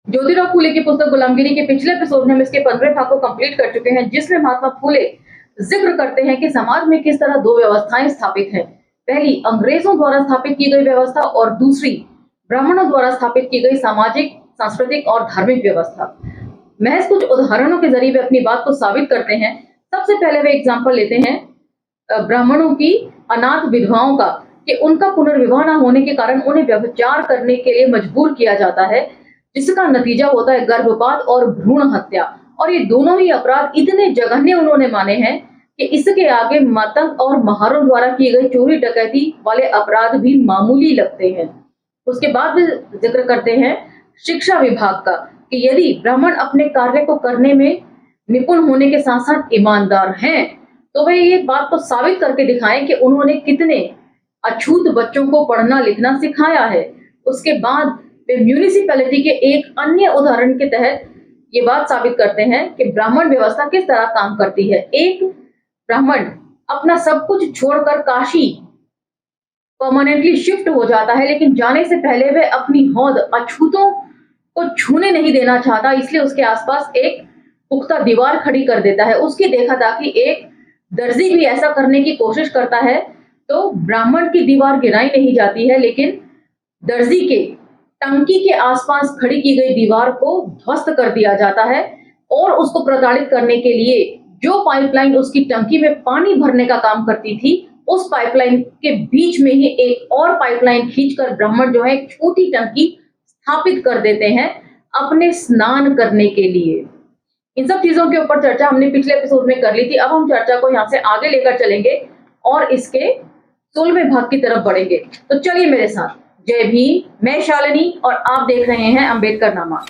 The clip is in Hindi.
ज्योतिराव फूले की पुस्तक गुलामगिरी के पिछले एपिसोड में हम इसके 15वें भाग को कंप्लीट कर चुके हैं, जिसमें महात्मा फूले जिक्र करते हैं कि समाज में किस तरह दो व्यवस्थाएं स्थापित हैं। पहली अंग्रेजों द्वारा स्थापित की गई व्यवस्था और दूसरी ब्राह्मणों द्वारा स्थापित की गई सामाजिक, सांस्कृतिक और धार्मिक व्यवस्था। महज कुछ उदाहरणों के जरिए वे अपनी बात को साबित करते हैं। सबसे पहले वे एग्जाम्पल लेते हैं ब्राह्मणों की अनाथ विधवाओं का, कि उनका पुनर्विवाह न होने के कारण उन्हें व्यभिचार करने के लिए मजबूर किया जाता है, जिसका नतीजा होता है गर्भपात और भ्रूण हत्या। और ये दोनों ही अपराध इतने जघन्य उन्होंने माने हैं कि इसके आगे मातंग और महारों द्वारा की गई चोरी डकैती वाले अपराध भी मामूली लगते हैं। उसके बाद भी जिक्र करते हैं शिक्षा विभाग का, कि यदि ब्राह्मण अपने कार्य को करने में निपुण होने के साथ साथ ईमानदार हैं, तो वे ये बात को साबित करके दिखाएं कि उन्होंने कितने अछूत बच्चों को पढ़ना लिखना सिखाया है। उसके बाद वे म्यूनिसिपैलिटी के एक अन्य उदाहरण के तहत ये बात साबित करते हैं कि ब्राह्मण व्यवस्था किस तरह काम करती है। एक ब्राह्मण अपना सब कुछ छोड़कर काशी परमानेंटली शिफ्ट हो जाता है, लेकिन जाने से पहले वे अपनी हौद अछूतों को छूने नहीं देना चाहता, इसलिए उसके आसपास एक पुख्ता दीवार खड़ी कर देता है। उसकी देखा ताकि एक दर्जी भी ऐसा करने की कोशिश करता है तो ब्राह्मण की दीवार गिराई नहीं जाती है, लेकिन दर्जी के टंकी के आसपास खड़ी की गई दीवार को ध्वस्त कर दिया जाता है। और उसको प्रताड़ित करने के लिए जो पाइपलाइन उसकी टंकी में पानी भरने का काम करती थी, उस पाइपलाइन के बीच में ही एक और पाइपलाइन खींचकर ब्राह्मण जो है एक छोटी टंकी स्थापित कर देते हैं अपने स्नान करने के लिए। इन सब चीजों के ऊपर चर्चा हमने पिछले एपिसोड में कर ली थी। अब हम चर्चा को यहाँ से आगे लेकर चलेंगे और इसके 16वें भाग की तरफ बढ़ेंगे। तो चलिए मेरे साथ। जय भीम, मैं शालिनी और आप देख रहे हैं अंबेडकर नामा।